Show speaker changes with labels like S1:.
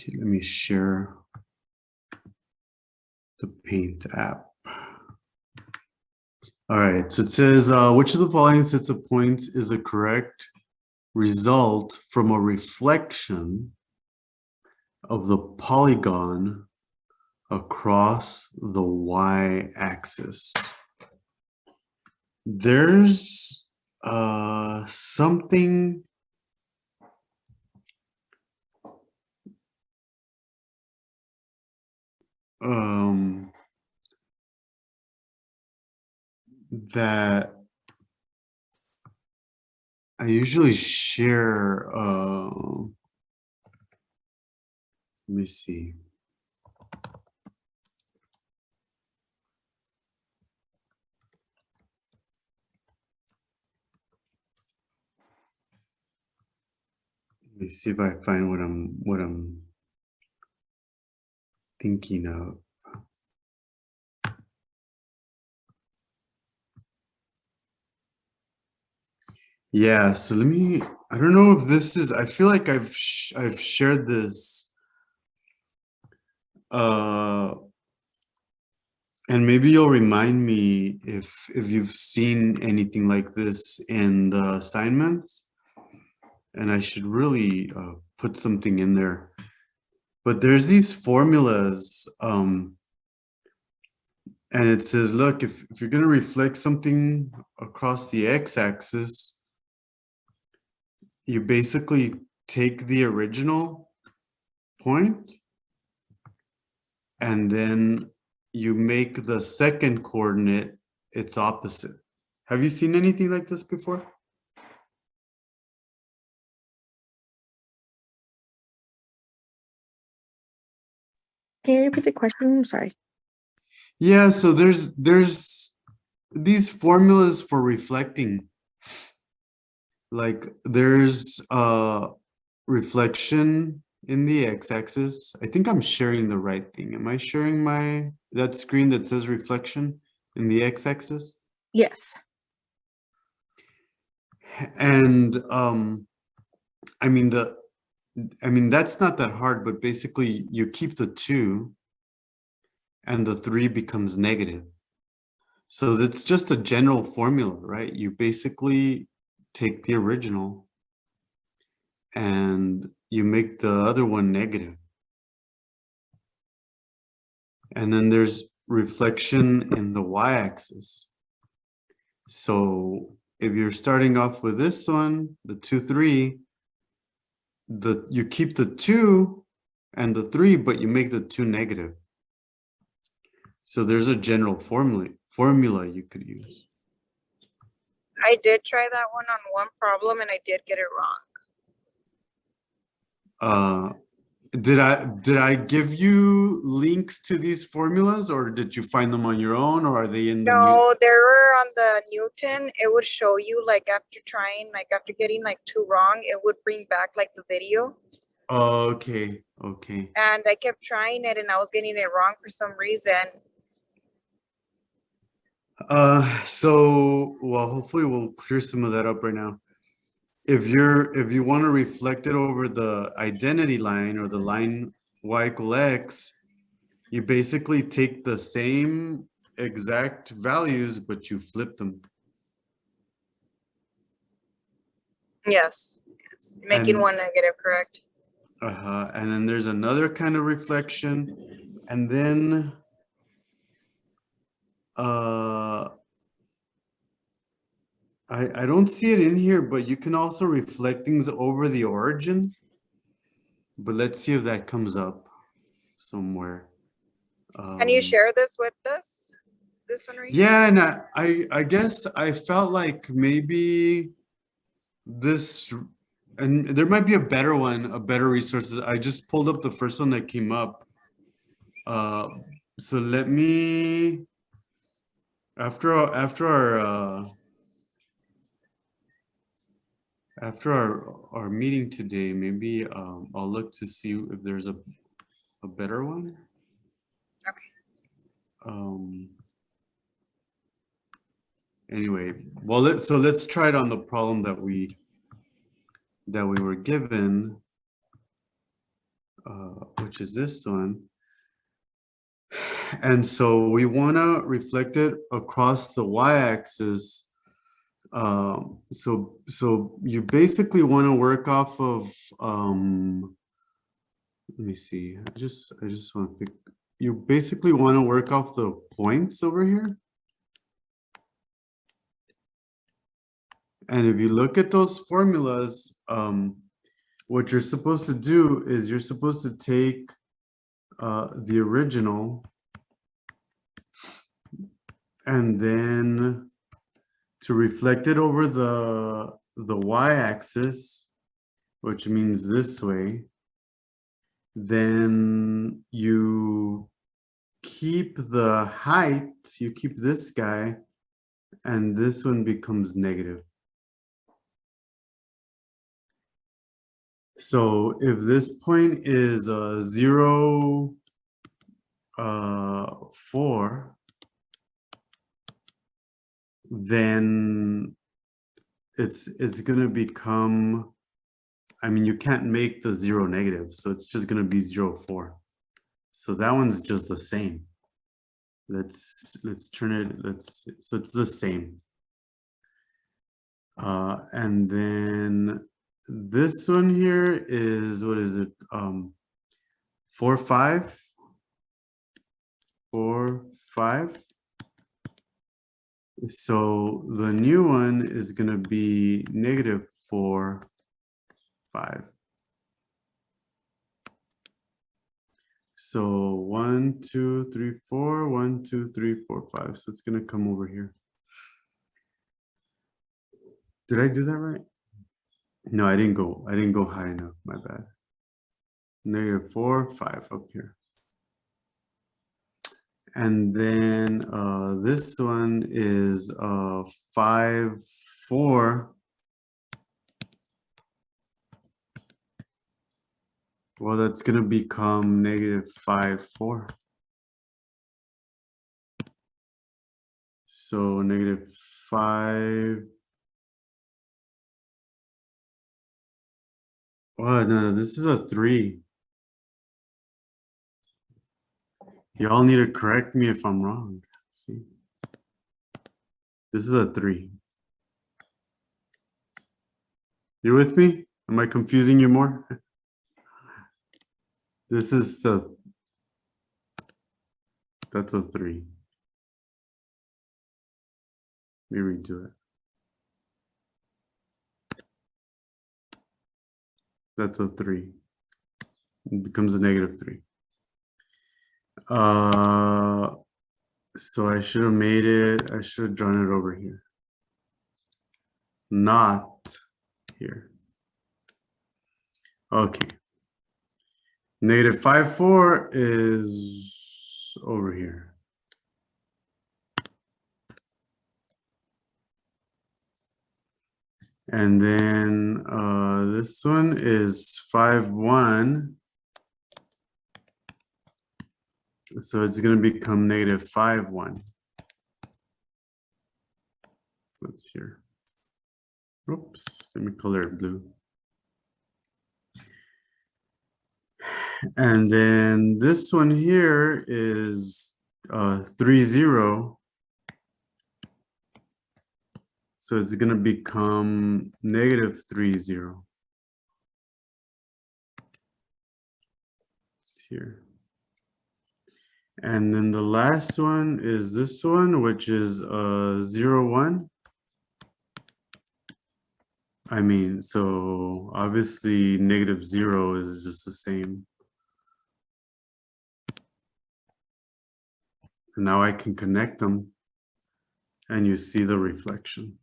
S1: Okay, let me share the Paint app. All right, so it says, which of the following sets of points is a correct result from a reflection of the polygon across the y-axis? There's something that I usually share. Let me see. Let me see if I find what I'm thinking of. Yeah, so let me, I don't know if this is, I feel like I've shared this and maybe you'll remind me if you've seen anything like this in the assignments, and I should really put something in there. But there's these formulas and it says, look, if you're going to reflect something across the x-axis, you basically take the original point and then you make the second coordinate its opposite. Have you seen anything like this before?
S2: Can you repeat the question? I'm sorry.
S1: Yeah, so there's these formulas for reflecting. Like there's reflection in the x-axis. I think I'm sharing the right thing. Am I sharing that screen that says reflection in the x-axis?
S2: Yes.
S1: And I mean that's not that hard, but basically you keep the 2 and the 3 becomes negative. So that's just a general formula, right? You basically take the original and you make the other one negative. And then there's reflection in the y-axis. So if you're starting off with this one, the 2, 3, you keep the 2 and the 3, but you make the 2 negative. So there's a general formula you could use.
S3: I did try that one on one problem and I did get it wrong.
S1: Did I give you links to these formulas, or did you find them on your own, or are they in the
S3: No, they were on the Newton. It would show you like after trying, like after getting like 2 wrong, it would bring back like the video.
S1: Oh, okay. Okay.
S3: And I kept trying it and I was getting it wrong for some reason.
S1: So well, hopefully we'll clear some of that up right now. If you want to reflect it over the identity line or the line y equal x, you basically take the same exact values, but you flip them.
S3: Yes. Making one negative, correct?
S1: And then there's another kind of reflection, and then I don't see it in here, but you can also reflect things over the origin. But let's see if that comes up somewhere.
S3: Can you share this with us? This one right
S1: yeah, and I guess I felt like maybe this, and there might be a better one, a better resources. I just pulled up the first one that came up. So let me, after our meeting today, maybe I'll look to see if there's a better one.
S3: Okay.
S1: Anyway, well, let's try it on the problem that we were given. which is this one. And so we want to reflect it across the y-axis. So you basically want to work off of, let me see, I just want to pick, you basically want to work off the points over here. And if you look at those formulas, what you're supposed to do is you're supposed to take the original and then to reflect it over the y-axis, which means this way, then you keep the height, you keep this guy, and this one becomes negative. So if this point is 0, 4, then it's gonna become, I mean, you can't make the 0 negative, so it's just gonna be 0, 4. So that one's just the same. Let's turn it, so it's the same. And then this one here is, what is it? 4, 5. 4, 5. So the new one is going to be negative 4, 5. So 1, 2, 3, 4, 1, 2, 3, 4, 5. So it's going to come over here. Did I do that right? No, I didn't go high enough. My bad. Negative 4, 5 up here. And then this one is 5, 4. Well, that's going to become negative 5, 4. So negative 5. Oh, no, this is a 3. Y'all need to correct me if I'm wrong. See, this is a 3. You with me? Am I confusing you more? This is that's a 3. Let me redo it. That's a 3. It becomes a negative 3. So I should have made it, I should have drawn it over here. Not here. Okay. Negative 5, 4 is over here. And then this one is 5, 1. So it's going to become negative 5, 1. So it's here. Oops, let me color it blue. And then this one here is 3, 0. So it's going to become negative 3, 0. It's here. And then the last one is this one, which is 0, 1. I mean, so obviously negative 0 is just the same. And now I can connect them and you see the reflection.